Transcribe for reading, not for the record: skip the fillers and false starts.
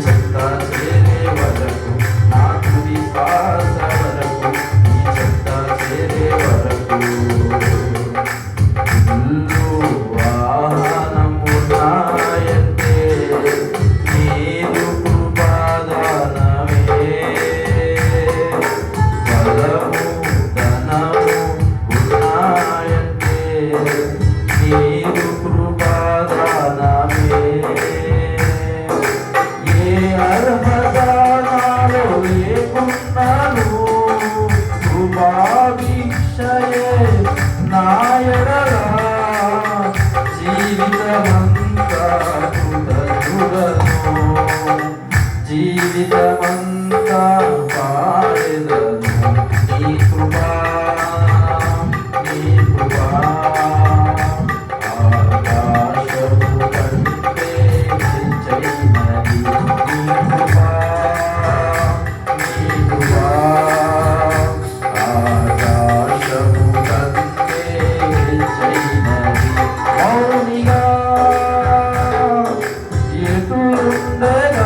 చెంత చేరే వరకు, నా తుది శ్వాస వరకు, నీ చెంత చేరే వరకు. ఇల్లు వాహనమున్నాయంటే నీదు కృపాదానమే. బలము ధనము ఉన్నాయంటే నీదు కృపాదానమే. ఏ అర్హత నాలో లేకున్నాను, కృపాభిక్షయే నా ఎడల జీవితమంతా కృతజ్ఞుడను, జీవితమంతా పాడెదను నీ కృపా, నీ కృపా. ఆకాశము కంటే హెచ్చైనది నీ కృపా, నీ కృపా. ఆకాశము కంటే హెచ్చైనది. మౌనిగా ఎదురుండగా